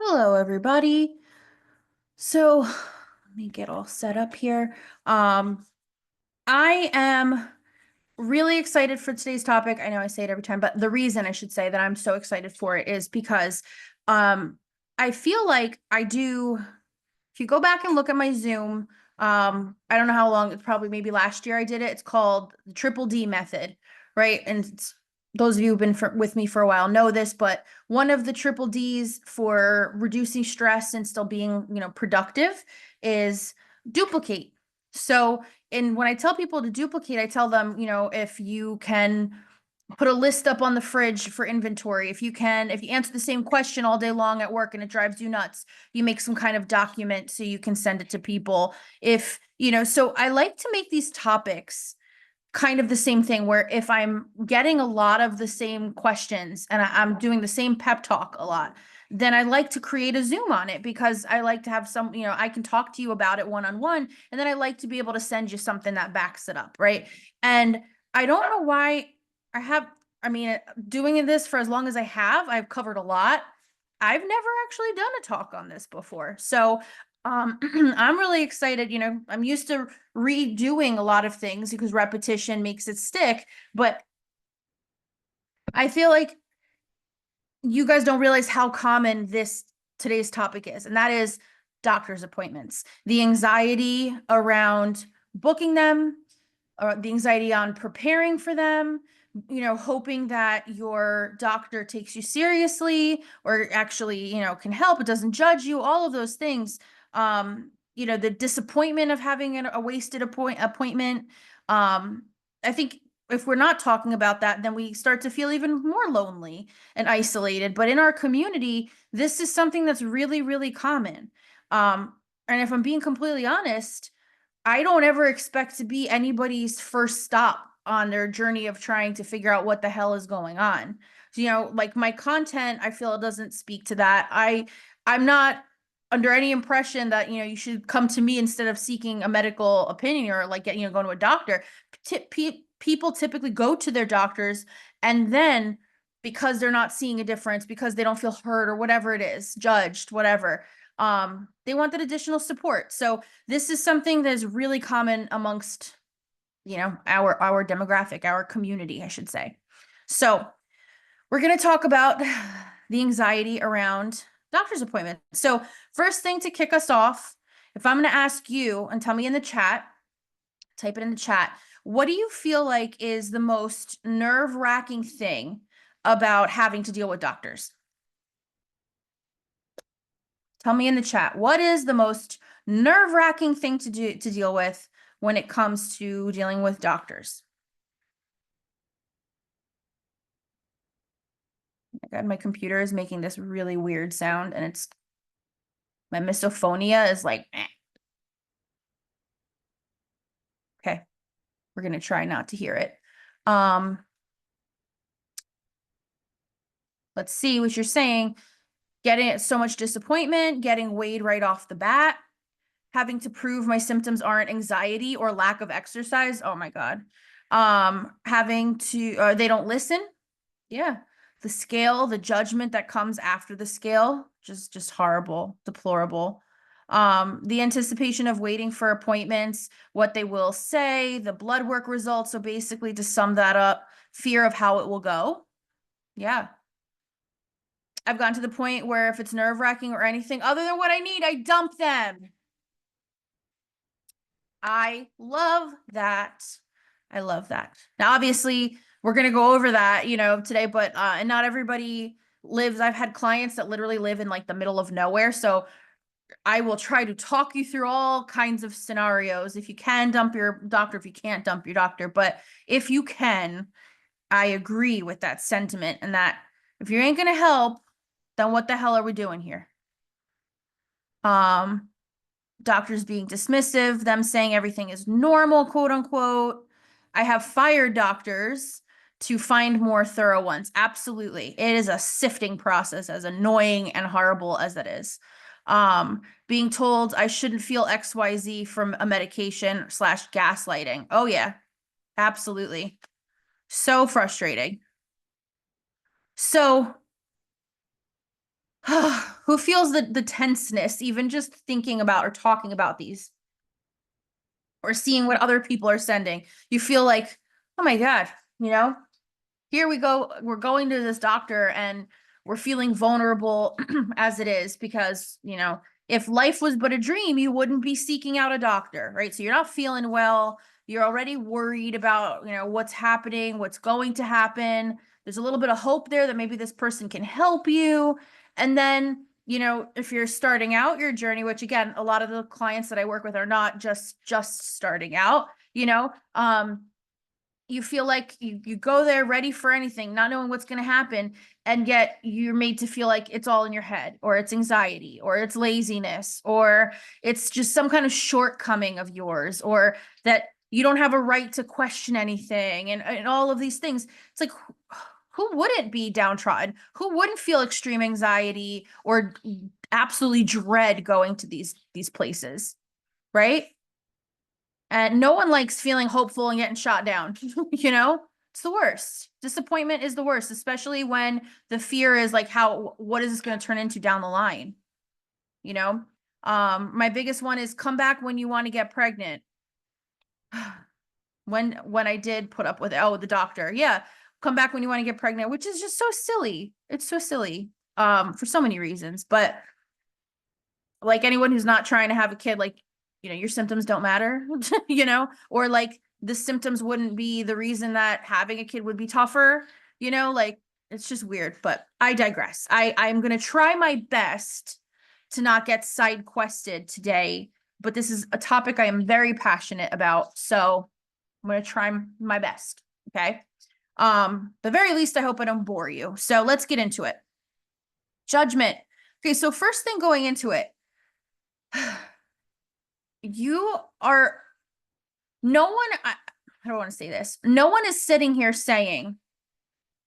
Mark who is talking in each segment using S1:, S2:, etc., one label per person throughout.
S1: Hello, everybody. So let me get all set up here. I am really excited for today's topic. I know I say it every time, but the reason I should say that I'm so excited for it is because um, I feel like I do. If you go back and look at my Zoom, I don't know how long, it's probably maybe last year I did it. It's called the Triple D method, right? And those of you who've been with me for a while know this, but one of the triple D's for reducing stress and still being, productive is duplicate. So, and when I tell people to duplicate, I tell them, if you can put a list up on the fridge for inventory. If you answer the same question all day long at work and it drives you nuts, you make some kind of document so you can send it to people. So I like to make these topics kind of the same thing where if I'm getting a lot of the same questions and I'm doing the same pep talk a lot, then I like to create a Zoom on it because I like to have some, I can talk to you about it one-on-one, and then I like to be able to send you something that backs it up, right? And I don't know why I have, I mean, doing this for as long as I've covered a lot. I've never actually done a talk on this before. So I'm really excited. I'm used to redoing a lot of things because repetition makes it stick, but I feel like you guys don't realize how common today's topic is, and that is doctor's appointments. The anxiety around booking them, or the anxiety on preparing for them, hoping that your doctor takes you seriously or actually, can help, it doesn't judge you, all of those things. The disappointment of having a wasted appointment. I think if we're not talking about that, then we start to feel even more lonely and isolated. But in our community, this is something that's really, really common. And if I'm being completely honest, I don't ever expect to be anybody's first stop on their journey of trying to figure out what the hell is going on. So, like my content, I feel it doesn't speak to that. I'm not under any impression that, you should come to me instead of seeking a medical opinion or like, going to a doctor. People typically go to their doctors, and then because they're not seeing a difference, because they don't feel heard or whatever it is, judged, whatever, they want that additional support. So this is something that is really common amongst, our demographic, our community, I should say. So we're going to talk about the anxiety around doctor's appointments. So first thing to kick us off, if I'm going to ask you, and tell me in the chat, type it in the chat, what do you feel like is the most nerve-wracking thing about having to deal with doctors? Tell me in the chat, what is the most nerve-wracking thing to deal with when it comes to dealing with doctors? Oh my God, my computer is making this really weird sound, and my misophonia is like, eh. Okay, we're gonna try not to hear it. Let's see what you're saying. Getting so much disappointment, getting weighed right off the bat, having to prove my symptoms aren't anxiety or lack of exercise. Oh my God. Having to, they don't listen. Yeah. The scale, the judgment that comes after the scale, just horrible, deplorable. The anticipation of waiting for appointments, what they will say, the blood work results. So basically, to sum that up, fear of how it will go. Yeah. I've gotten to the point where if it's nerve-wracking or anything other than what I need, I dump them. I love that. I love that. Now, obviously, we're going to go over that, today, but and not everybody lives. I've had clients that literally live in like the middle of nowhere. So I will try to talk you through all kinds of scenarios. If you can dump your doctor, if you can't dump your doctor, but if you can, I agree with that sentiment, and that if you ain't going to help, then what the hell are we doing here? Doctors being dismissive, them saying everything is normal, quote unquote. I have fired doctors to find more thorough ones. Absolutely. It is a sifting process, as annoying and horrible as that is. Being told I shouldn't feel XYZ from a medication / gaslighting. Oh yeah, absolutely. So frustrating. So Who feels the tenseness, even just thinking about or talking about these or seeing what other people are sending? You feel like, oh my God, you know, here we go. We're going to this doctor and we're feeling vulnerable as it is because, if life was but a dream, you wouldn't be seeking out a doctor, right? So you're not feeling well. You're already worried about, what's happening, what's going to happen. There's a little bit of hope there that maybe this person can help you. And then, if you're starting out your journey, which again, a lot of the clients that I work with are not just starting out, you feel like you go there ready for anything, not knowing what's going to happen, and yet you're made to feel like it's all in your head, or it's anxiety, or it's laziness, or it's just some kind of shortcoming of yours, or that you don't have a right to question anything, and all of these things. It's like, who wouldn't be downtrodden? Who wouldn't feel extreme anxiety or absolutely dread going to these places, right? And no one likes feeling hopeful and getting shot down. It's the worst. Disappointment is the worst, especially when the fear is like, what is this going to turn into down the line? You know, my biggest one is come back when you want to get pregnant. When I did put up with, the doctor, yeah, come back when you want to get pregnant, which is just so silly. It's so silly, for so many reasons. But like anyone who's not trying to have a kid, like, your symptoms don't matter, or like the symptoms wouldn't be the reason that having a kid would be tougher, like it's just weird. But I digress. I'm going to try my best to not get side quested today, but this is a topic I am very passionate about. So I'm going to try my best. Okay. The very least, I hope I don't bore you. So let's get into it. Judgment. Okay. So first thing going into it, you are no one, I don't want to say this. No one is sitting here saying,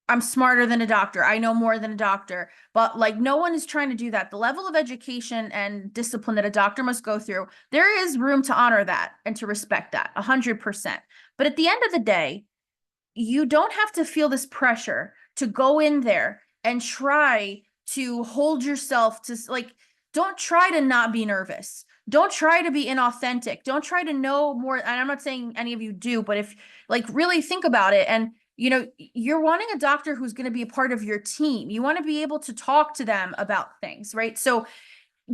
S1: I'm smarter than a doctor. I know more than a doctor. But like, no one is trying to do that. The level of education and discipline that a doctor must go through, there is room to honor that and to respect that 100%. But at the end of the day, you don't have to feel this pressure to go in there and try to hold yourself to, like, don't try to not be nervous. Don't try to be inauthentic. Don't try to know more. And I'm not saying any of you do, but if, like, really think about it, and you're wanting a doctor who's going to be a part of your team. You want to be able to talk to them about things, right? So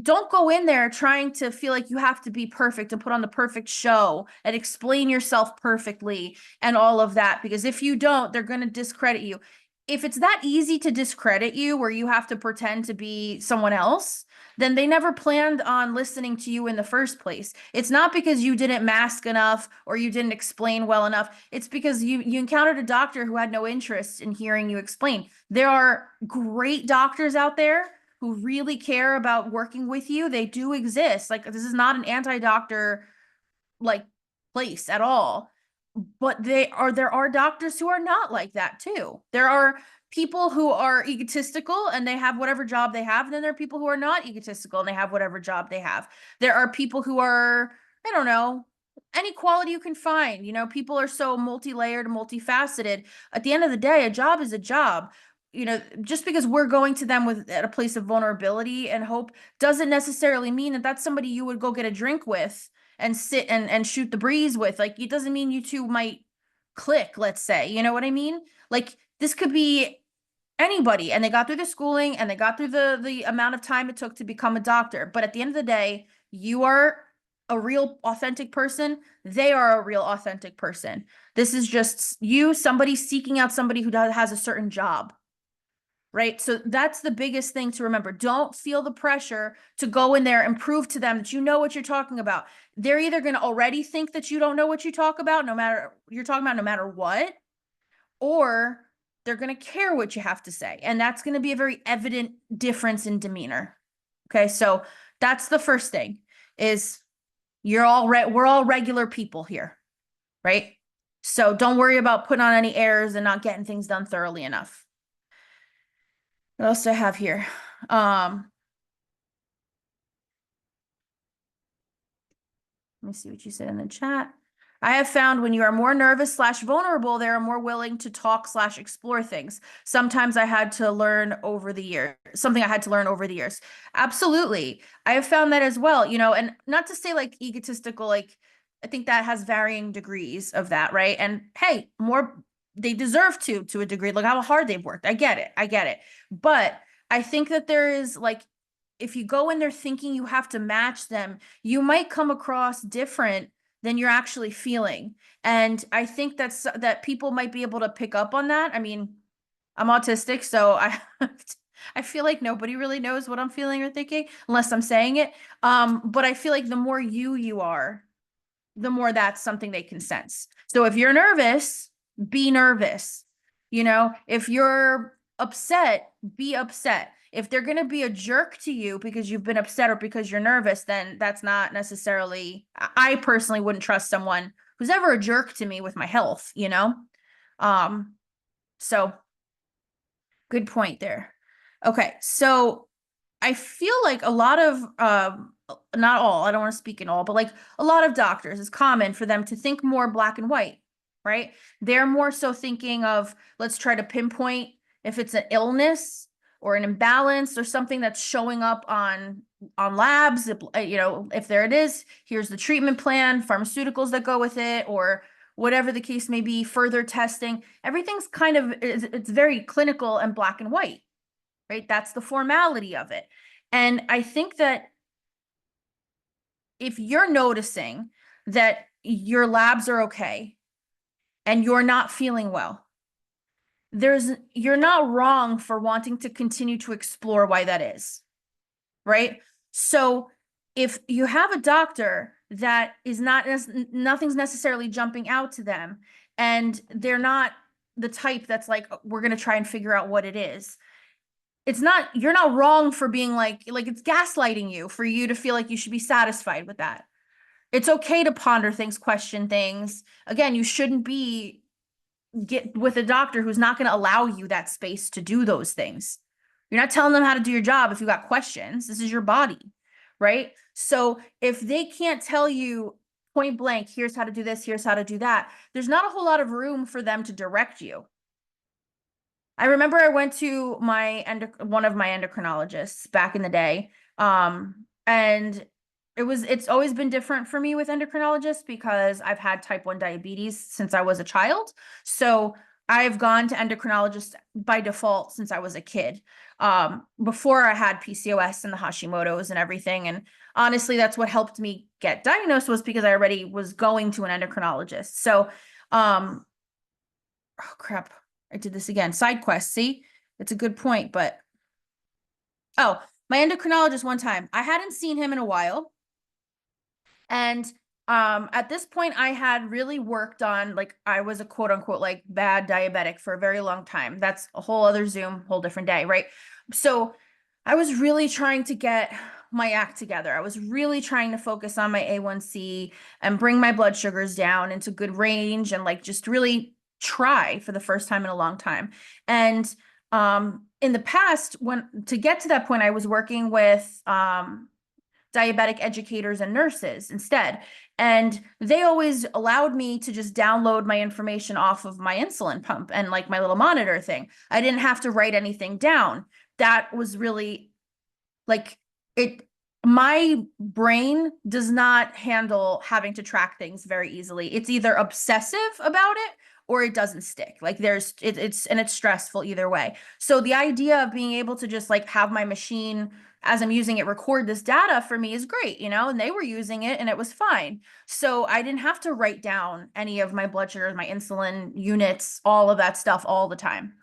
S1: don't go in there trying to feel like you have to be perfect and put on the perfect show and explain yourself perfectly and all of that, because if you don't, they're going to discredit you. If it's that easy to discredit you where you have to pretend to be someone else, then they never planned on listening to you in the first place. It's not because you didn't mask enough or you didn't explain well enough. It's because you encountered a doctor who had no interest in hearing you explain. There are great doctors out there who really care about working with you. They do exist. Like, this is not an anti-doctor like place at all. But there are doctors who are not like that too. There are people who are egotistical and they have whatever job they have, and then there are people who are not egotistical and they have whatever job they have. There are people who are, I don't know, any quality you can find. People are so multi-layered, multifaceted. At the end of the day, a job is a job. Just because we're going to them at a place of vulnerability and hope doesn't necessarily mean that that's somebody you would go get a drink with and sit and shoot the breeze with. Like, it doesn't mean you two might click, let's say. You know what I mean? Like, this could be anybody, and they got through the schooling and they got through the amount of time it took to become a doctor. But at the end of the day, you are a real authentic person. They are a real authentic person. This is just you, somebody seeking out somebody who has a certain job. Right. So that's the biggest thing to remember. Don't feel the pressure to go in there and prove to them that you know what you're talking about. They're either going to already think that you don't know what you talk about, no matter what, or they're going to care what you have to say. And that's going to be a very evident difference in demeanor. Okay. So that's the first thing is we're all regular people here. Right. So don't worry about putting on any airs and not getting things done thoroughly enough. What else do I have here? Let me see what you said in the chat. I have found when you are more nervous slash vulnerable, they are more willing to talk slash explore things. Sometimes I had to learn over the year, something I had to learn over the years. Absolutely. I have found that as well, you know, and not to say like egotistical, like I think that has varying degrees of that, right? And hey, more they deserve to a degree. Look how hard they've worked. I get it. I get it. But I think that there is like if you go in there thinking you have to match them, you might come across different than you're actually feeling. And I think that people might be able to pick up on that. I mean, I'm autistic, so I feel like nobody really knows what I'm feeling or thinking unless I'm saying it. But I feel like the more you are, the more that's something they can sense. So if you're nervous, be nervous. You know, if you're upset, be upset. If they're going to be a jerk to you because you've been upset or because you're nervous, then that's not necessarily, I personally wouldn't trust someone who's ever a jerk to me with my health, you know? Um, so good point there. Okay, so I feel like a lot of not all, I don't want to speak in all, but like a lot of doctors, it's common for them to think more black and white, right? They're more so thinking of let's try to pinpoint if it's an illness or an imbalance or something that's showing up on labs, you know, if there it is, here's the treatment plan, pharmaceuticals that go with it, or whatever the case may be, further testing. Everything's kind of it's very clinical and black and white, right? That's the formality of it. And I think that if you're noticing that your labs are okay and you're not feeling well, you're not wrong for wanting to continue to explore why that is, right? So if you have a doctor that is not nothing's necessarily jumping out to them and they're not the type that's like we're going to try and figure out what it is, it's not you're not wrong for being like it's gaslighting you for you to feel like you should be satisfied with that. It's okay to ponder things, question things. Again, you shouldn't be get with a doctor who's not going to allow you that space to do those things. You're not telling them how to do your job if you got questions. This is your body, right? So if they can't tell you point blank, here's how to do this, here's how to do that, there's not a whole lot of room for them to direct you. I remember I went to one of my endocrinologists back in the day. And it's always been different for me with endocrinologists because I've had type 1 diabetes since I was a child. So I've gone to endocrinologists by default since I was a kid. Before I had PCOS and the Hashimoto's and everything. And honestly, that's what helped me get diagnosed was because I already was going to an endocrinologist. So, oh crap. I did this again. Side quest. See, it's a good point, but oh, my endocrinologist one time, I hadn't seen him in a while. And at this point, I had really worked on like I was a quote unquote like bad diabetic for a very long time. That's a whole other Zoom, whole different day, right? So I was really trying to get my act together. I was really trying to focus on my A1C and bring my blood sugars down into good range and like just really try for the first time in a long time. And in the past, when to get to that point, I was working with diabetic educators and nurses instead. And they always allowed me to just download my information off of my insulin pump and like my little monitor thing. I didn't have to write anything down. That was really like it. My brain does not handle having to track things very easily. It's either obsessive about it or it doesn't stick. Like it's stressful either way. So the idea of being able to just like have my machine as I'm using it record this data for me is great, you know, and they were using it and it was fine. So I didn't have to write down any of my blood sugars, my insulin units, all of that stuff all the time.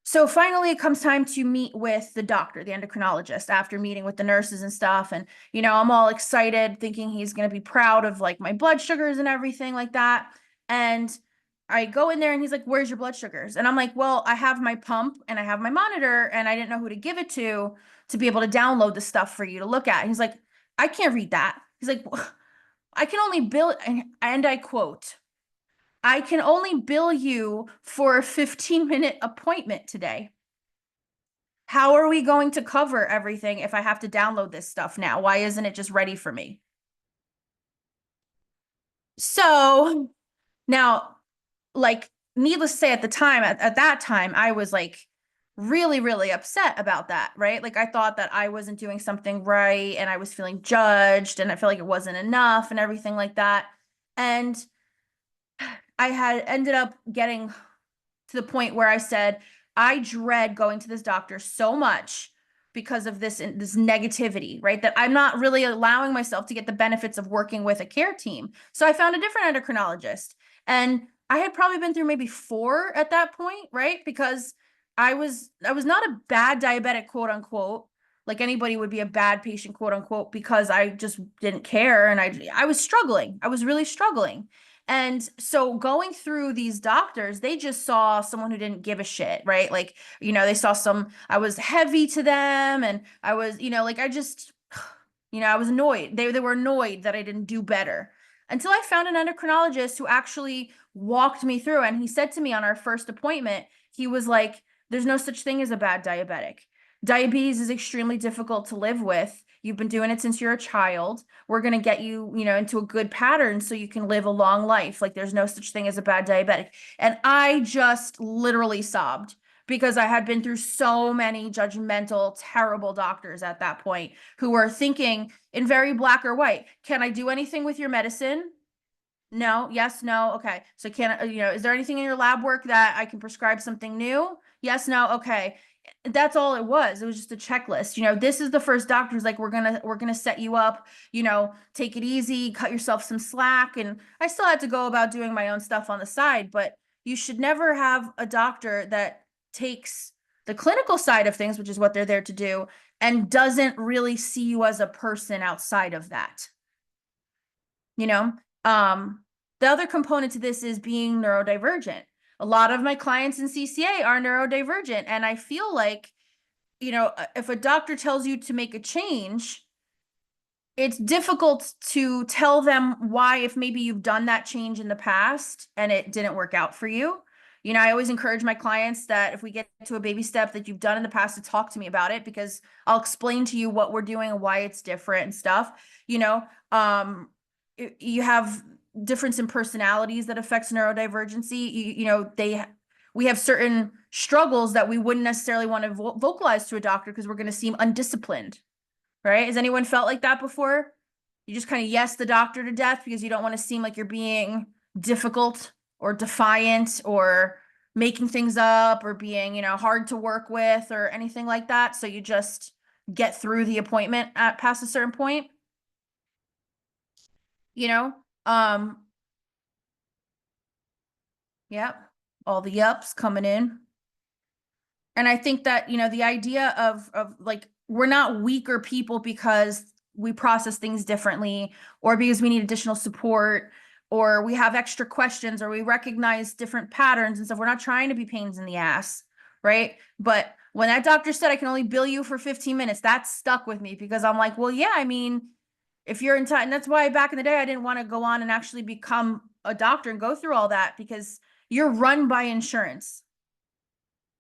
S1: So finally it comes time to meet with the doctor, the endocrinologist, after meeting with the nurses and stuff. And, you know, I'm all excited thinking he's going to be proud of like my blood sugars and everything like that. And I go in there and he's like, where's your blood sugars? And I'm like, well, I have my pump and I have my monitor and I didn't know who to give it to be able to download the stuff for you to look at. And he's like, I can't read that. He's like, I can only bill, and I quote, I can only bill you for a 15-minute appointment today. How are we going to cover everything if I have to download this stuff now? Why isn't it just ready for me? So now, like, needless to say, at the time, at that time, I was like really, really upset about that, right? Like, I thought that I wasn't doing something right and I was feeling judged and I felt like it wasn't enough and everything like that. And I had ended up getting to the point where I said, I dread going to this doctor so much because of this negativity, right? That I'm not really allowing myself to get the benefits of working with a care team. So I found a different endocrinologist. And I had probably been through maybe four at that point, right? Because I was not a bad diabetic, quote unquote. Like anybody would be a bad patient, quote unquote, because I just didn't care and I was struggling. I was really struggling. And so going through these doctors, they just saw someone who didn't give a shit, right? Like, they saw I was heavy to them and I was, like I just, I was annoyed. They were annoyed that I didn't do better until I found an endocrinologist who actually walked me through. And he said to me on our first appointment, he was like, there's no such thing as a bad diabetic. Diabetes is extremely difficult to live with. You've been doing it since you're a child. We're going to get you, into a good pattern so you can live a long life. Like there's no such thing as a bad diabetic. And I just literally sobbed because I had been through so many judgmental, terrible doctors at that point who were thinking in very black or white. Can I do anything with your medicine? No, yes, no. Okay. So is there anything in your lab work that I can prescribe something new? Yes, no. Okay. That's all it was. It was just a checklist. This is the first doctor who's like, we're gonna set you up, take it easy, cut yourself some slack. And I still had to go about doing my own stuff on the side, but you should never have a doctor that takes the clinical side of things, which is what they're there to do, and doesn't really see you as a person outside of that. You know, the other component to this is being neurodivergent. A lot of my clients in CCA are neurodivergent, and I feel like, if a doctor tells you to make a change, it's difficult to tell them why, if maybe you've done that change in the past and it didn't work out for you. I always encourage my clients that if we get to a baby step that you've done in the past, to talk to me about it, because I'll explain to you what we're doing and why it's different and stuff. You have difference in personalities that affects neurodivergency. We have certain struggles that we wouldn't necessarily want to vocalize to a doctor because we're going to seem undisciplined. Right? Has anyone felt like that before? You just kind of yes the doctor to death because you don't want to seem like you're being difficult or defiant or making things up or being, hard to work with or anything like that. So you just get through the appointment at past a certain point. You know? Um, yep. All the yups coming in. And I think that, the idea of like, we're not weaker people because we process things differently or because we need additional support or we have extra questions or we recognize different patterns and stuff. We're not trying to be pains in the ass, right? But when that doctor said I can only bill you for 15 minutes, that stuck with me because I'm like, well, yeah, I mean, if you're in time, and that's why back in the day, I didn't want to go on and actually become a doctor and go through all that because you're run by insurance.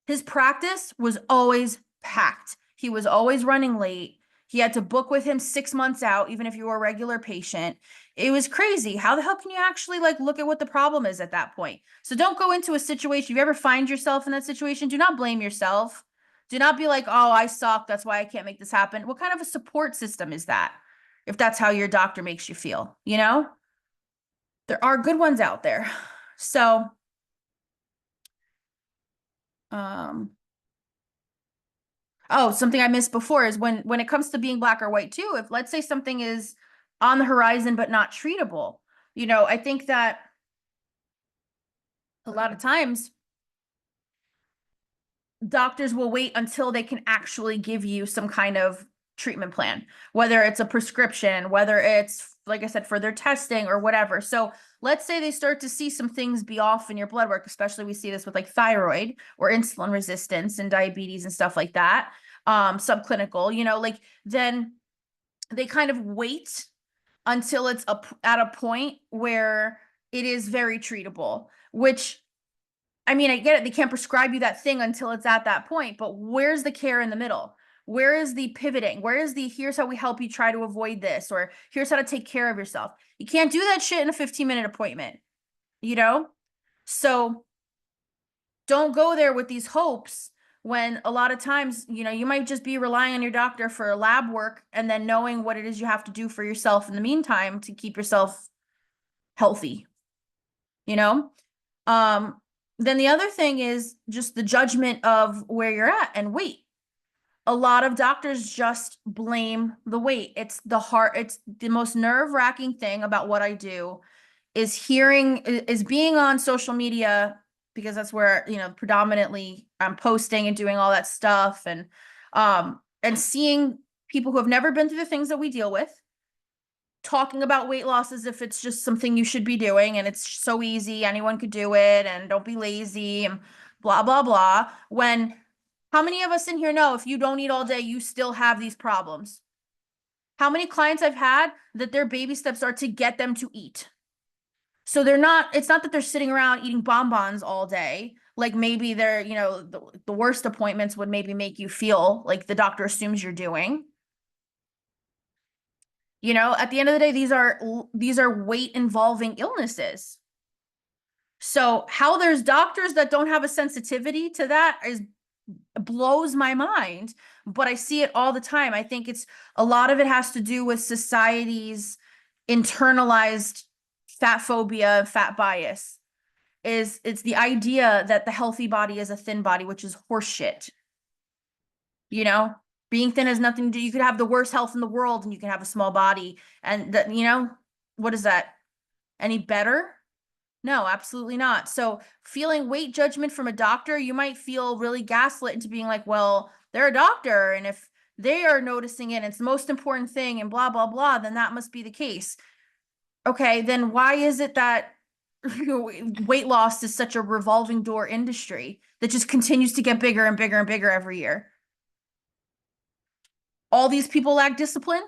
S1: His practice was always packed. He was always running late. He had to book with him 6 months out, even if you were a regular patient. It was crazy. How the hell can you actually like look at what the problem is at that point? So don't go into a situation. If you ever find yourself in that situation, do not blame yourself. Do not be like, oh, I suck. That's why I can't make this happen. What kind of a support system is that? If that's how your doctor makes you feel, there are good ones out there. So, um, oh, something I missed before is when it comes to being black or white too, if let's say something is on the horizon but not treatable, I think that a lot of times doctors will wait until they can actually give you some kind of treatment plan, whether it's a prescription, whether it's, like I said, for their testing or whatever. So let's say they start to see some things be off in your blood work, especially we see this with like thyroid or insulin resistance and diabetes and stuff like that, subclinical, like then they kind of wait until it's at a point where it is very treatable, which I mean, I get it. They can't prescribe you that thing until it's at that point, but where's the care in the middle? Where is the pivoting? Where is the here's how we help you try to avoid this, or here's how to take care of yourself? You can't do that shit in a 15-minute appointment, you know? So don't go there with these hopes when a lot of times, you might just be relying on your doctor for lab work and then knowing what it is you have to do for yourself in the meantime to keep yourself healthy, you know? Um, then the other thing is just the judgment of where you're at and weight. A lot of doctors just blame the weight. It's the most nerve-wracking thing about what I do is being on social media, because that's where, predominantly I'm posting and doing all that stuff, and seeing people who have never been through the things that we deal with talking about weight loss as if it's just something you should be doing and it's so easy, anyone could do it, and don't be lazy and blah blah blah, when how many of us in here know if you don't eat all day you still have these problems? How many clients I've had that their baby steps are to get them to eat? So it's not that they're sitting around eating bonbons all day. Like maybe they're, the worst appointments would maybe make you feel like the doctor assumes you're doing. At the end of the day, these are weight involving illnesses. So how there's doctors that don't have a sensitivity to that blows my mind, but I see it all the time. I think a lot of it has to do with society's internalized fat phobia, fat bias. It's the idea that the healthy body is a thin body, which is horseshit. Being thin has nothing to do. You could have the worst health in the world and you can have a small body. And that, what is that? Any better? No, absolutely not. So feeling weight judgment from a doctor, you might feel really gaslit into being like, well, they're a doctor, and if they are noticing it, and it's the most important thing and blah, blah, blah, then that must be the case. Okay, then why is it that weight loss is such a revolving door industry that just continues to get bigger and bigger and bigger every year? All these people lack discipline.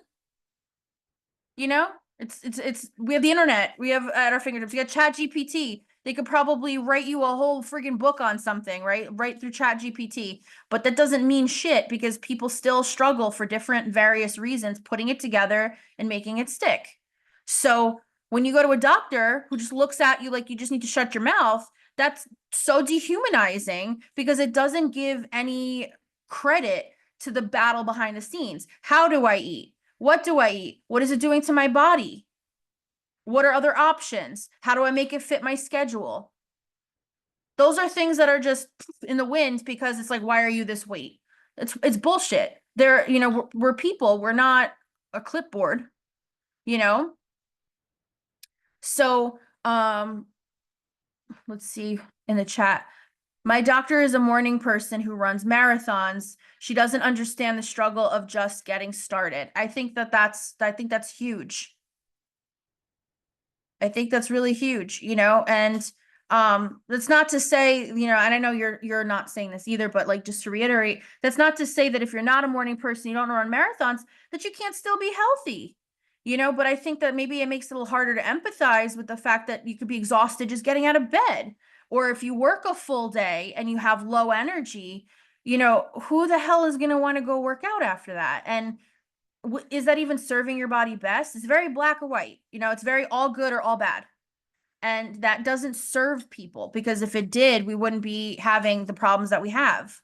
S1: It's we have the internet, we have at our fingertips, we got ChatGPT. They could probably write you a whole friggin' book on something, right through ChatGPT. But that doesn't mean shit, because people still struggle for different various reasons putting it together and making it stick. So when you go to a doctor who just looks at you like you just need to shut your mouth, that's so dehumanizing, because it doesn't give any credit to the battle behind the scenes. How do I eat? What do I eat? What is it doing to my body? What are other options? How do I make it fit my schedule? Those are things that are just in the wind, because it's like, why are you this weight? It's bullshit. We're people. We're not a clipboard, you know? So, let's see in the chat. My doctor is a morning person who runs marathons. She doesn't understand the struggle of just getting started. I think that's huge. I think that's really huge, and that's not to say, and I know you're not saying this either, but like, just to reiterate, that's not to say that if you're not a morning person, you don't run marathons, that you can't still be healthy. But I think that maybe it makes it a little harder to empathize with the fact that you could be exhausted just getting out of bed. Or if you work a full day and you have low energy, who the hell is going to want to go work out after that? And is that even serving your body best? It's very black or white. It's very all good or all bad. And that doesn't serve people, because if it did, we wouldn't be having the problems that we have.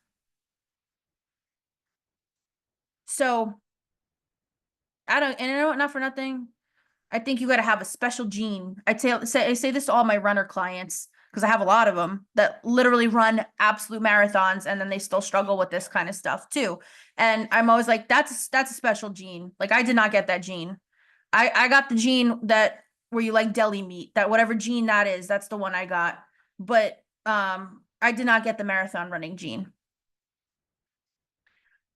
S1: So not for nothing, I think you got to have a special gene. I say this to all my runner clients, because I have a lot of them that literally run absolute marathons, and then they still struggle with this kind of stuff too. And I'm always like, that's a special gene. Like, I did not get that gene. I got the gene where you like deli meat, that whatever gene that is, that's the one I got. But I did not get the marathon running gene.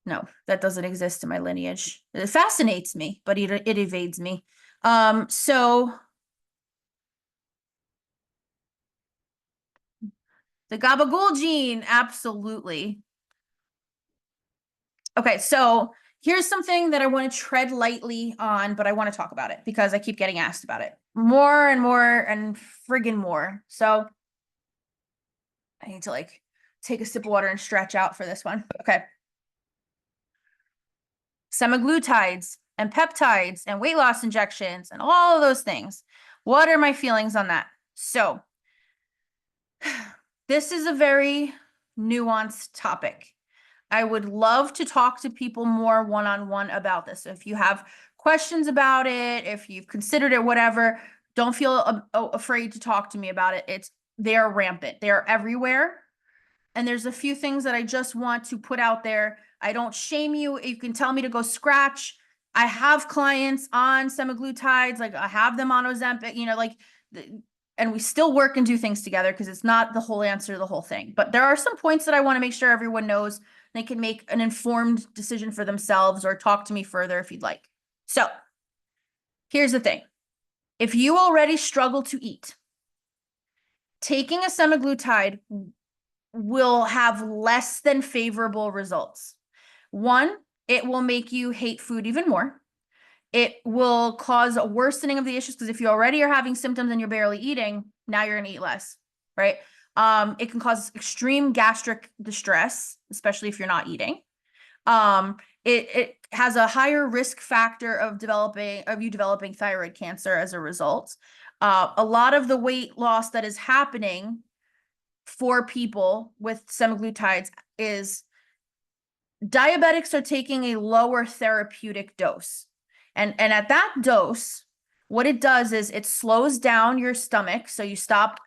S1: No, that doesn't exist in my lineage. It fascinates me, but it evades me. So the gabagool gene, absolutely. Okay, so here's something that I want to tread lightly on, but I want to talk about it because I keep getting asked about it more and more and friggin' more. So I need to like take a sip of water and stretch out for this one. Okay. semaglutides and peptides and weight loss injections and all of those things. What are my feelings on that? So this is a very nuanced topic. I would love to talk to people more one-on-one about this. If you have questions about it, if you've considered it, whatever, don't feel afraid to talk to me about it. They are rampant. They are everywhere. And there's a few things that I just want to put out there. I don't shame you. You can tell me to go scratch. I have clients on semaglutides, like I have them on Ozempic, and we still work and do things together because it's not the whole answer to the whole thing. But there are some points that I want to make sure everyone knows. They can make an informed decision for themselves or talk to me further if you'd like. So here's the thing. If you already struggle to eat, taking a semaglutide will have less than favorable results. One, it will make you hate food even more. It will cause a worsening of the issues because if you already are having symptoms and you're barely eating, now you're going to eat less, right? It can cause extreme gastric distress, especially if you're not eating. It has a higher risk factor of you developing thyroid cancer as a result. A lot of the weight loss that is happening for people with semaglutides is diabetics are taking a lower therapeutic dose. And at that dose, what it does is it slows down your stomach. So you stop,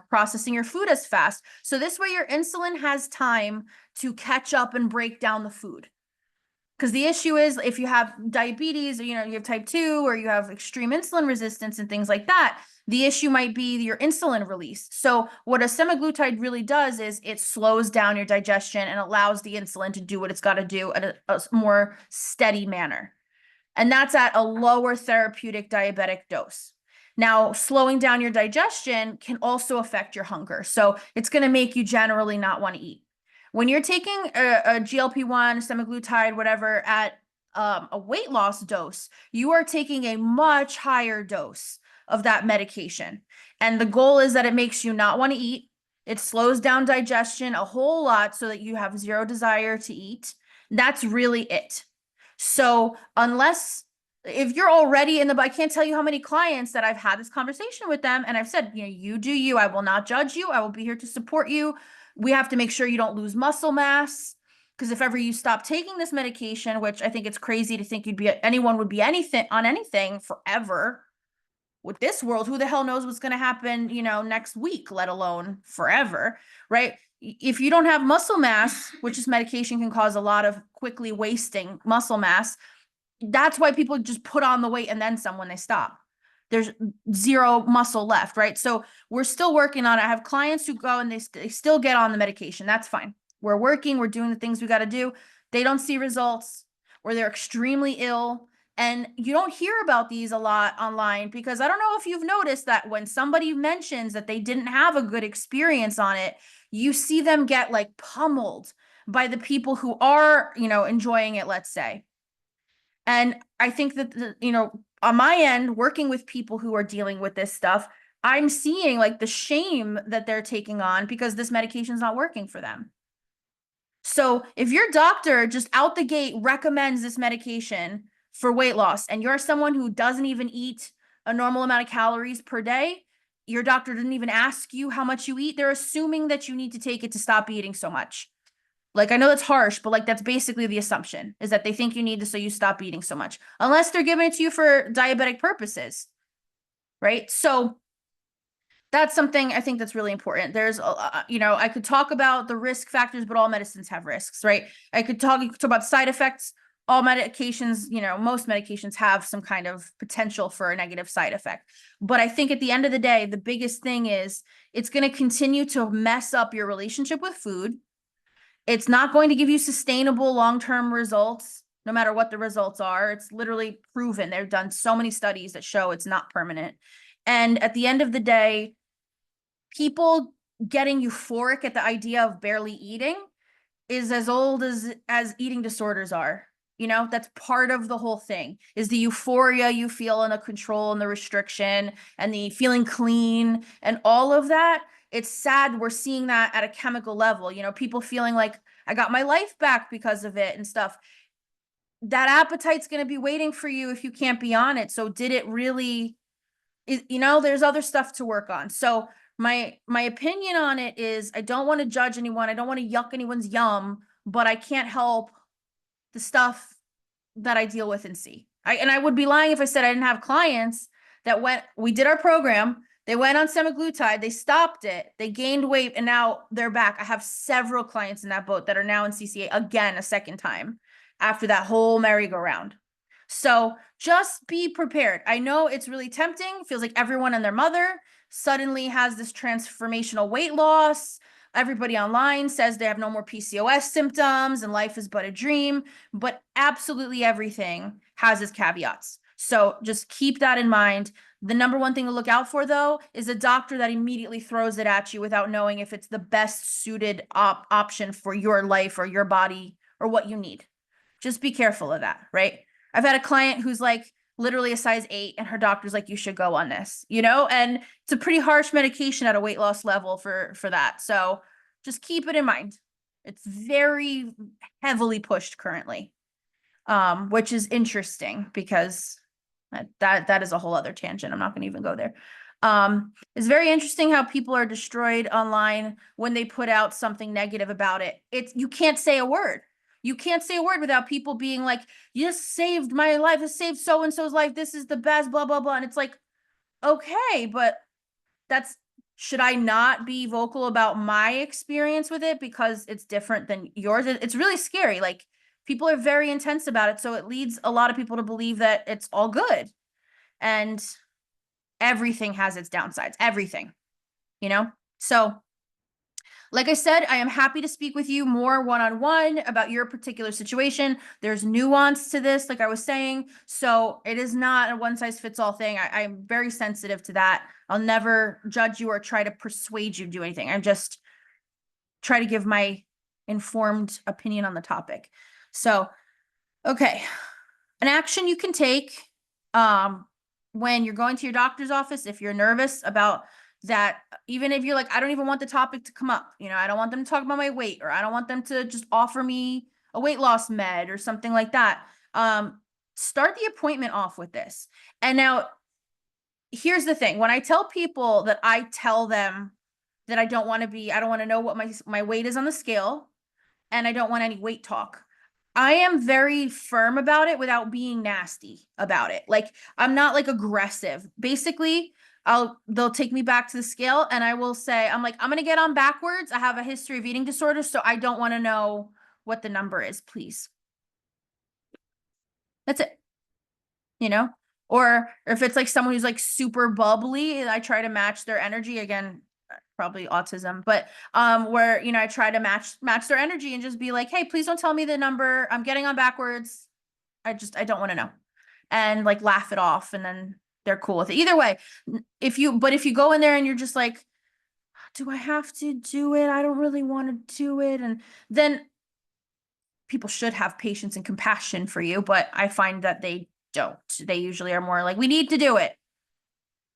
S1: processing your food as fast. So this way your insulin has time to catch up and break down the food. Because the issue is if you have diabetes or, you have type 2 or you have extreme insulin resistance and things like that, the issue might be your insulin release. So what a semaglutide really does is it slows down your digestion and allows the insulin to do what it's got to do at a more steady manner. And that's at a lower therapeutic diabetic dose. Now, slowing down your digestion can also affect your hunger. So it's going to make you generally not want to eat. When you're taking a GLP-1, semaglutide, whatever, at a weight loss dose, you are taking a much higher dose of that medication. And the goal is that it makes you not want to eat. It slows down digestion a whole lot so that you have zero desire to eat. That's really it. So if you're already I can't tell you how many clients that I've had this conversation with them and I've said, you do you, I will not judge you. I will be here to support you. We have to make sure you don't lose muscle mass. Because if ever you stop taking this medication, which I think it's crazy to think anyone would be on anything forever. With this world, who the hell knows what's going to happen, next week, let alone forever, right? If you don't have muscle mass, which this medication can cause a lot of quickly wasting muscle mass, that's why people just put on the weight and then some when they stop. There's zero muscle left, right? So we're still working on it. I have clients who go and they still get on the medication. That's fine. We're working, we're doing the things we got to do. They don't see results or they're extremely ill. And you don't hear about these a lot online because I don't know if you've noticed that when somebody mentions that they didn't have a good experience on it, you see them get like pummeled by the people who are, enjoying it, let's say. And I think that, on my end, working with people who are dealing with this stuff, I'm seeing like the shame that they're taking on because this medication is not working for them. So if your doctor just out the gate recommends this medication for weight loss and you're someone who doesn't even eat a normal amount of calories per day, your doctor didn't even ask you how much you eat, they're assuming that you need to take it to stop eating so much. Like, I know that's harsh, but like, that's basically the assumption is that they think you need to, so you stop eating so much, unless they're giving it to you for diabetic purposes. Right. So that's something I think that's really important. There's, I could talk about the risk factors, but all medicines have risks, right? I could talk about side effects. All medications, most medications have some kind of potential for a negative side effect. But I think at the end of the day, the biggest thing is it's going to continue to mess up your relationship with food. It's not going to give you sustainable long-term results, no matter what the results are. It's literally proven. They've done so many studies that show it's not permanent. And at the end of the day, people getting euphoric at the idea of barely eating is as old as eating disorders are. That's part of the whole thing is the euphoria you feel and the control and the restriction and the feeling clean and all of that. It's sad we're seeing that at a chemical level, people feeling like I got my life back because of it and stuff. that appetite's going to be waiting for you if you can't be on it. So did it really, you know, there's other stuff to work on. So my opinion on it is I don't want to judge anyone. I don't want to yuck anyone's yum, but I can't help the stuff that I deal with and see. And I would be lying if I said I didn't have clients that we did our program, they went on semaglutide, they stopped it, they gained weight, and now they're back. I have several clients in that boat that are now in CCA again a second time after that whole merry-go-round. So just be prepared. I know it's really tempting. It feels like everyone and their mother suddenly has this transformational weight loss. Everybody online says they have no more PCOS symptoms and life is but a dream, but absolutely everything has its caveats. So just keep that in mind. The number one thing to look out for, though, is a doctor that immediately throws it at you without knowing if it's the best suited option for your life or your body or what you need. Just be careful of that, right? I've had a client who's like literally a size 8 and her doctor's like, you should go on this, you know, and it's a pretty harsh medication at a weight loss level for that. So just keep it in mind. It's very heavily pushed currently, which is interesting because that is a whole other tangent. I'm not going to even go there. It's very interesting how people are destroyed online when they put out something negative about it. You can't say a word. You can't say a word without people being like, you just saved my life. This saved so-and-so's life. This is the best, blah, blah, blah. And it's like, okay, but should I not be vocal about my experience with it because it's different than yours? It's really scary. Like people are very intense about it. So it leads a lot of people to believe that it's all good. And everything has its downsides, everything, you know? So like I said, I am happy to speak with you more one-on-one about your particular situation. There's nuance to this, like I was saying. So it is not a one-size-fits-all thing. I'm very sensitive to that. I'll never judge you or try to persuade you to do anything. I'm just try to give my informed opinion on the topic. So, okay. An action you can take when you're going to your doctor's office, if you're nervous about that, even if you're like, I don't even want the topic to come up, you know, I don't want them to talk about my weight, or I don't want them to just offer me a weight loss med or something like that. Start the appointment off with this. And now here's the thing. When I tell people that I tell them that I don't want to know what my weight is on the scale, and I don't want any weight talk. I am very firm about it without being nasty about it. Like I'm not like aggressive. Basically, they'll take me back to the scale and I will say, I'm going to get on backwards. I have a history of eating disorders, so I don't want to know what the number is, please. That's it. You know? Or if it's like someone who's like super bubbly, I try to match their energy. Again, probably autism, but where, you know, I try to match their energy and just be like, hey, please don't tell me the number. I'm getting on backwards. I don't want to know. And like laugh it off, and then they're cool with it. Either way, if you go in there and you're just like, do I have to do it? I don't really want to do it. And then people should have patience and compassion for you, but I find that they don't. They usually are more like, we need to do it.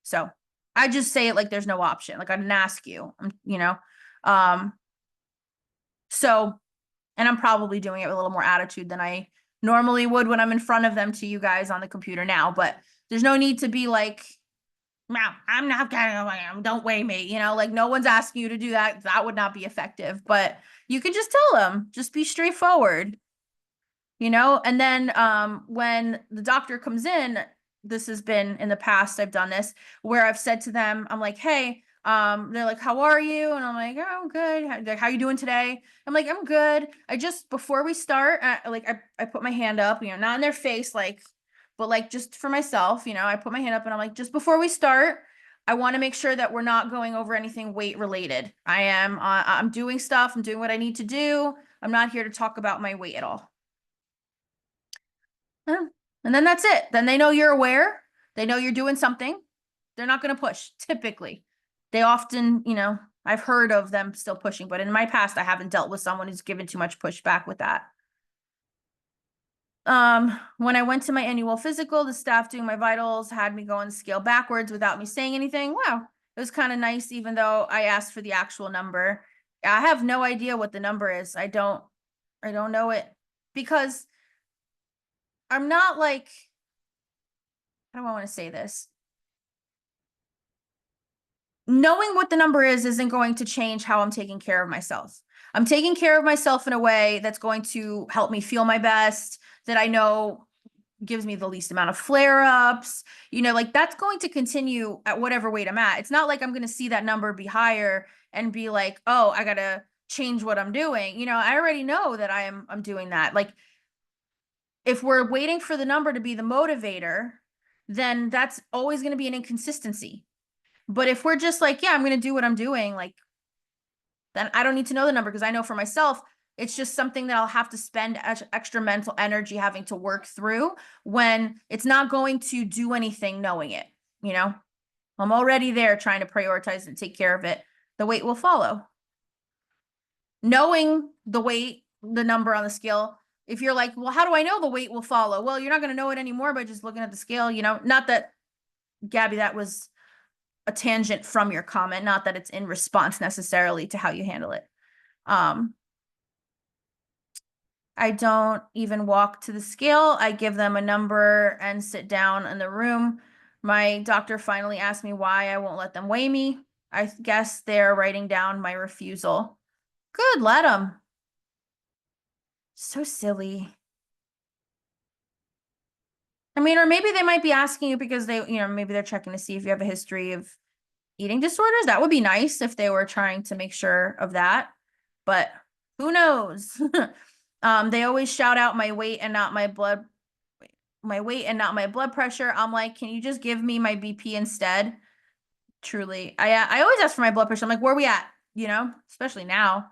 S1: So I just say it like there's no option. Like I didn't ask you, you know? So, and I'm probably doing it with a little more attitude than I normally would when I'm in front of them to you guys on the computer now, but there's no need to be like, wow, I'm not gonna, don't weigh me, you know, like no one's asking you to do that. That would not be effective, but you can just tell them, just be straightforward, you know? And then, when the doctor comes in, this has been in the past, I've done this where I've said to them, I'm like, hey, they're like, how are you? And I'm like, oh, I'm good. How you doing today? I'm like, I'm good. Before we start, I put my hand up, you know, not in their face, like, but like just for myself, you know, I put my hand up and I'm like, just before we start, I want to make sure that we're not going over anything weight related. I'm doing stuff. I'm doing what I need to do. I'm not here to talk about my weight at all. And then that's it. Then they know you're aware. They know you're doing something. They're not going to push, typically. They often, you know, I've heard of them still pushing, but in my past, I haven't dealt with someone who's given too much pushback with that. When I went to my annual physical, the staff doing my vitals had me go on the scale backwards without me saying anything. Wow. It was kind of nice, even though I asked for the actual number. I have no idea what the number is. I don't know it because I'm not like, how do I want to say this? Knowing what the number is isn't going to change how I'm taking care of myself. I'm taking care of myself in a way that's going to help me feel my best, that I know gives me the least amount of flare ups. Like that's going to continue at whatever weight I'm at. It's not like I'm going to see that number be higher and be like, oh, I got to change what I'm doing. I already know that I'm doing that. Like if we're waiting for the number to be the motivator, then that's always going to be an inconsistency. But if we're just like, yeah, I'm going to do what I'm doing, like, then I don't need to know the number because I know for myself, it's just something that I'll have to spend extra mental energy having to work through when it's not going to do anything knowing it. You know, I'm already there trying to prioritize and take care of it. The weight will follow. Knowing the weight, the number on the scale, if you're like, well, how do I know the weight will follow? Well, you're not going to know it anymore by just looking at the scale, not that, Gabby, that was a tangent from your comment, not that it's in response necessarily to how you handle it. I don't even walk to the scale. I give them a number and sit down in the room. My doctor finally asked me why I won't let them weigh me. I guess they're writing down my refusal. Good, let them. So silly. I mean, or maybe they might be asking you because maybe they're checking to see if you have a history of eating disorders. That would be nice if they were trying to make sure of that, but who knows? They always shout out my weight and not my blood pressure. I'm like, can you just give me my BP instead? Truly. I always ask for my blood pressure. I'm like, where are we at? Especially now.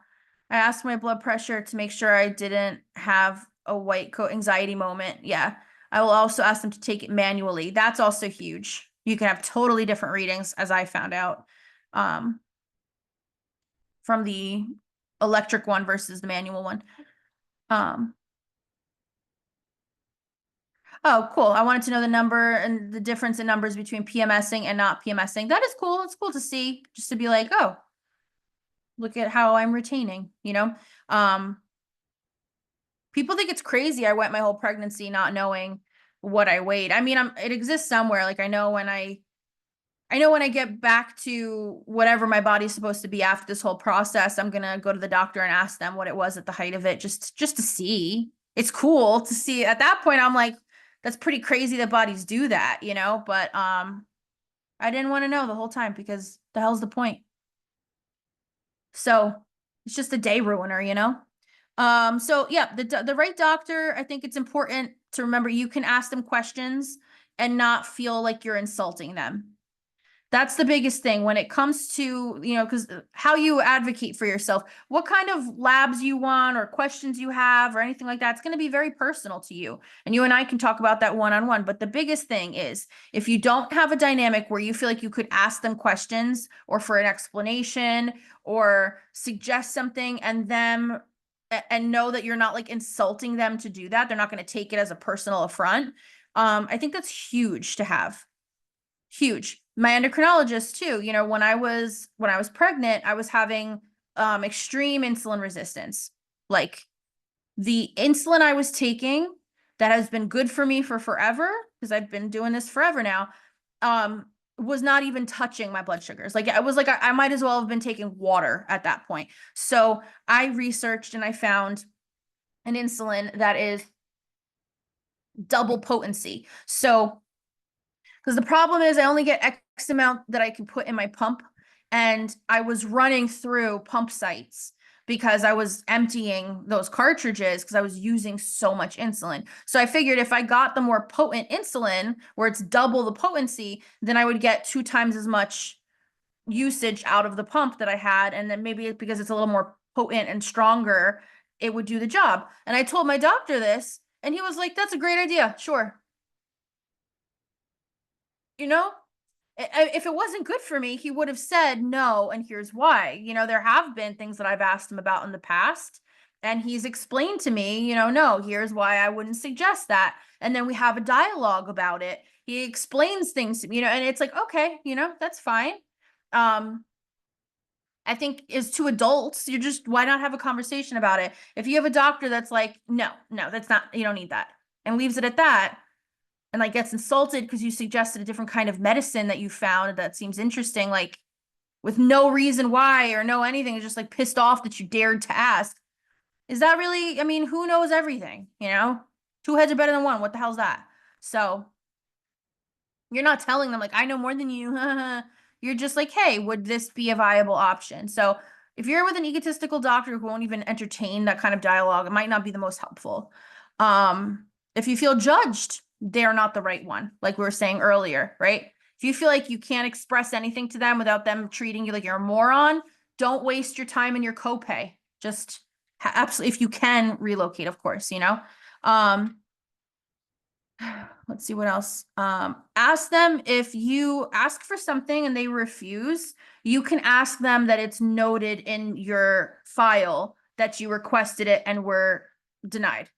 S1: I asked my blood pressure to make sure I didn't have a white coat anxiety moment. Yeah. I will also ask them to take it manually. That's also huge. You can have totally different readings, as I found out, from the electric one versus the manual one. Oh, cool. I wanted to know the number and the difference in numbers between PMSing and not PMSing. That is cool. It's cool to see, just to be like, oh, look at how I'm retaining, people think it's crazy. I went my whole pregnancy not knowing what I weighed. I mean, it exists somewhere. Like I know when I get back to whatever my body's supposed to be after this whole process, I'm gonna go to the doctor and ask them what it was at the height of it, just to see. It's cool to see. At that point, I'm like, that's pretty crazy that bodies do that, But I didn't want to know the whole time because the hell's the point? So it's just a day ruiner. So yeah, the right doctor, I think it's important to remember you can ask them questions and not feel like you're insulting them. That's the biggest thing when it comes to, because how you advocate for yourself, what kind of labs you want or questions you have or anything like that, it's going to be very personal to you. And you and I can talk about that one-on-one. But the biggest thing is if you don't have a dynamic where you feel like you could ask them questions or for an explanation or suggest something and know that you're not like insulting them to do that, they're not going to take it as a personal affront. I think that's huge to have. Huge. My endocrinologist too, when I was pregnant, I was having extreme insulin resistance. Like the insulin I was taking that has been good for me for forever, because I've been doing this forever now, was not even touching my blood sugars. Like I was like, I might as well have been taking water at that point. So I researched and I found an insulin that is double potency. So because the problem is I only get X amount that I can put in my pump. And I was running through pump sites because I was emptying those cartridges because I was using so much insulin. So I figured if I got the more potent insulin where it's double the potency, then I would get 2 times as much usage out of the pump that I had. And then maybe because it's a little more potent and stronger, it would do the job. And I told my doctor this and he was like, that's a great idea. Sure. If it wasn't good for me, he would have said no, and here's why. There have been things that I've asked him about in the past, and he's explained to me, no, here's why I wouldn't suggest that. And then we have a dialogue about it. He explains things to me, and it's like, okay, that's fine. I think as two adults, why not have a conversation about it? If you have a doctor that's like, no, that's not, you don't need that. and leaves it at that, and like gets insulted because you suggested a different kind of medicine that you found that seems interesting, like with no reason why or no anything, it's just like pissed off that you dared to ask. Is that really, I mean, who knows everything, you know? Two heads are better than one. What the hell's that? So you're not telling them like I know more than you. You're just like, hey, would this be a viable option? So if you're with an egotistical doctor who won't even entertain that kind of dialogue, it might not be the most helpful. If you feel judged, they're not the right one, like we were saying earlier, right? If you feel like you can't express anything to them without them treating you like you're a moron, don't waste your time and your copay. Just absolutely, if you can relocate, of course, you know. Let's see what else. Ask them if you ask for something and they refuse, you can ask them that it's noted in your file that you requested it and were denied.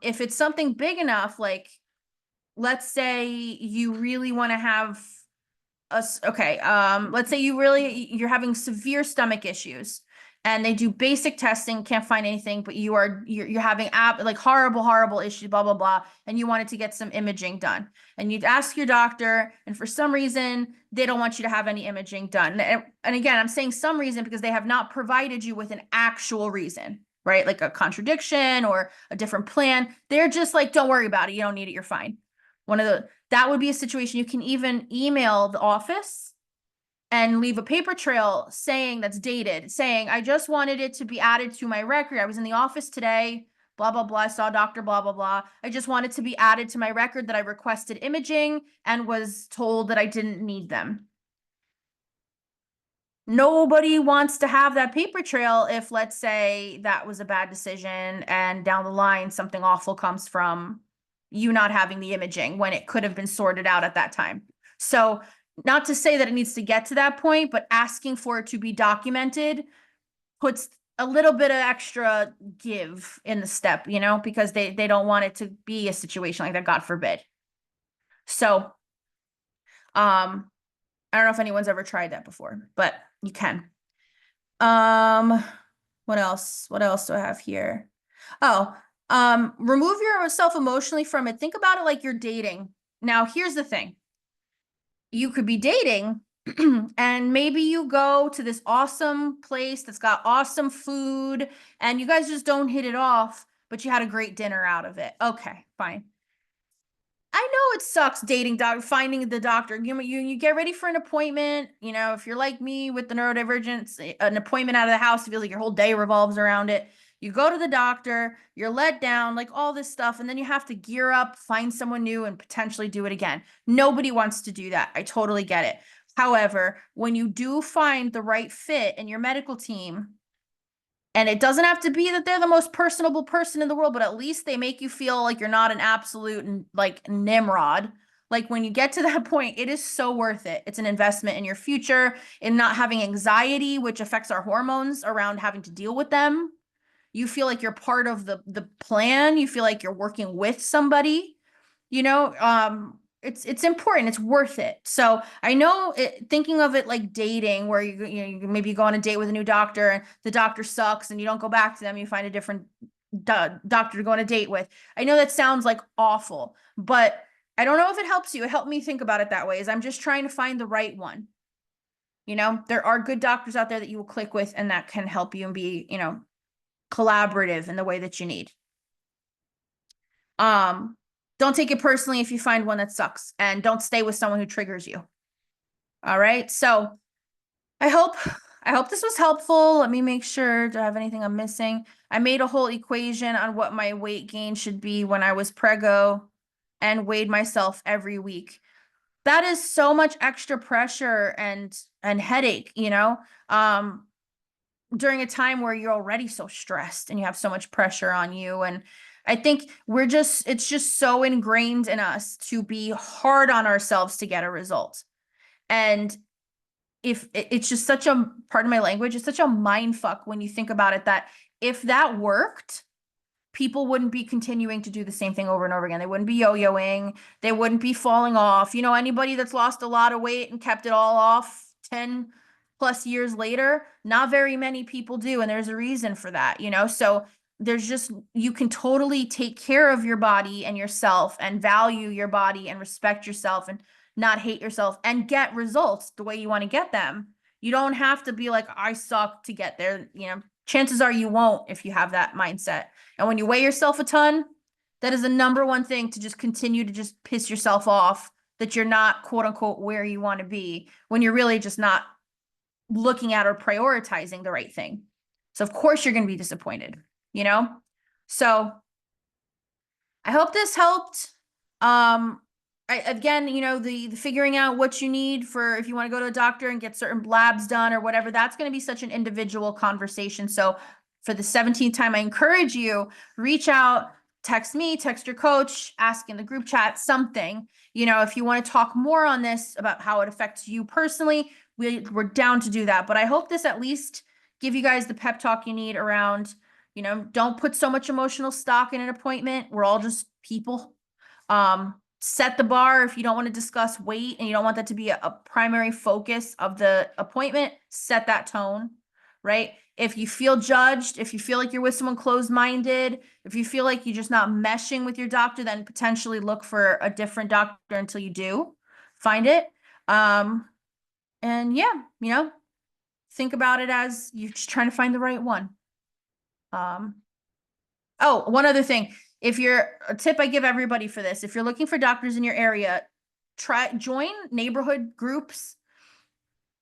S1: If it's something big enough, like let's say you really want to have okay, let's say you're having severe stomach issues and they do basic testing, can't find anything, but you're having like horrible issues, blah blah blah, and you wanted to get some imaging done, and you'd ask your doctor, and for some reason they don't want you to have any imaging done. And again, I'm saying some reason because they have not provided you with an actual reason, right? Like a contradiction or a different plan. They're just like, don't worry about it, you don't need it, you're fine. That would be a situation. You can even email the office and leave a paper trail saying that's dated, saying, I just wanted it to be added to my record. I was in the office today, blah, blah, blah. I saw Dr. blah, blah, blah. I just wanted to be added to my record that I requested imaging and was told that I didn't need them. Nobody wants to have that paper trail if, let's say, that was a bad decision and down the line something awful comes from you not having the imaging when it could have been sorted out at that time. So, not to say that it needs to get to that point, but asking for it to be documented puts a little bit of extra give in the step, you know, because they don't want it to be a situation like that, God forbid. So, I don't know if anyone's ever tried that before, but you can. What else? What else do I have here? Oh, remove yourself emotionally from it. Think about it like you're dating. Now, here's the thing. You could be dating and maybe you go to this awesome place that's got awesome food and you guys just don't hit it off, but you had a great dinner out of it. Okay, fine. I know it sucks dating finding the doctor. You get ready for an appointment. You know, if you're like me with the neurodivergence, an appointment out of the house, it feels like your whole day revolves around it. You go to the doctor, you're let down, like all this stuff, and then you have to gear up, find someone new, and potentially do it again. Nobody wants to do that. I totally get it. However, when you do find the right fit in your medical team, and it doesn't have to be that they're the most personable person in the world, but at least they make you feel like you're not an absolute like Nimrod. Like when you get to that point, it is so worth it. It's an investment in your future, in not having anxiety, which affects our hormones around having to deal with them. You feel like you're part of the plan. You feel like you're working with somebody, you know, it's important. It's worth it. So I know thinking of it like dating, where you maybe go on a date with a new doctor and the doctor sucks and you don't go back to them. You find a different doctor to go on a date with. I know that sounds like awful, but I don't know if it helps you. It helped me think about it that way. Is I'm just trying to find the right one. You know, there are good doctors out there that you will click with and that can help you and be, you know, collaborative in the way that you need. Don't take it personally if you find one that sucks, and don't stay with someone who triggers you. All right. So I hope this was helpful. Let me make sure. Do I have anything I'm missing? I made a whole equation on what my weight gain should be when I was preggo and weighed myself every week. That is so much extra pressure and headache, you know, during a time where you're already so stressed and you have so much pressure on you. And I think it's just so ingrained in us to be hard on ourselves to get a result. And if it's just such a part of my language, it's such a mind fuck when you think about it, that if that worked, people wouldn't be continuing to do the same thing over and over again. They wouldn't be yo-yoing. They wouldn't be falling off. You know, anybody that's lost a lot of weight and kept it all off 10 plus years later, not very many people do. And there's a reason for that, you know? So there's just, you can totally take care of your body and yourself and value your body and respect yourself and not hate yourself and get results the way you want to get them. You don't have to be like, I suck to get there. You know, chances are you won't if you have that mindset. And when you weigh yourself a ton, that is the number one thing to just continue to just piss yourself off that you're not quote unquote where you want to be when you're really just not looking at or prioritizing the right thing. So of course you're going to be disappointed, you know? So I hope this helped. Again, you know, the figuring out what you need for if you want to go to a doctor and get certain labs done or whatever, that's going to be such an individual conversation. So for the 17th time, I encourage you, reach out, text me, text your coach, ask in the group chat, something. You know, if you want to talk more on this about how it affects you personally, we're down to do that. But I hope this at least give you guys the pep talk you need around, you know, don't put so much emotional stock in an appointment. We're all just people. Set the bar if you don't want to discuss weight and you don't want that to be a primary focus of the appointment, set that tone, right? If you feel judged, if you feel like you're with someone closed-minded, if you feel like you're just not meshing with your doctor, then potentially look for a different doctor until you do find it. And yeah, you know, think about it as you're just trying to find the right one. Oh, one other thing. If you're a tip I give everybody for this, if you're looking for doctors in your area, join neighborhood groups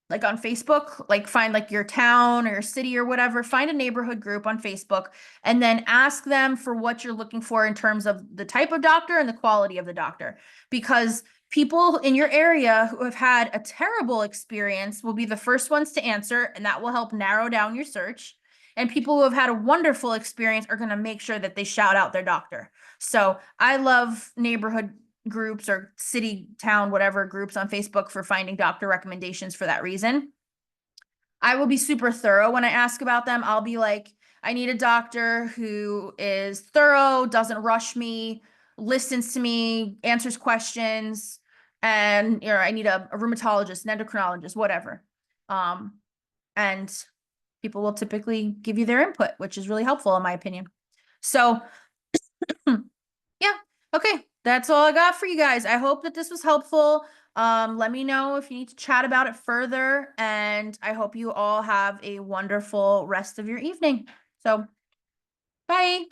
S1: like on Facebook, like find like your town or your city or whatever, find a neighborhood group on Facebook and then ask them for what you're looking for in terms of the type of doctor and the quality of the doctor. Because people in your area who have had a terrible experience will be the first ones to answer, and that will help narrow down your search. And people who have had a wonderful experience are going to make sure that they shout out their doctor. So I love neighborhood groups or city, town, whatever groups on Facebook for finding doctor recommendations for that reason. I will be super thorough when I ask about them. I'll be like, I need a doctor who is thorough, doesn't rush me, listens to me, answers questions, and you know, I need a rheumatologist, an endocrinologist, whatever. And people will typically give you their input, which is really helpful in my opinion. So yeah, okay, that's all I got for you guys. I hope that this was helpful. Let me know if you need to chat about it further, and I hope you all have a wonderful rest of your evening. So, bye.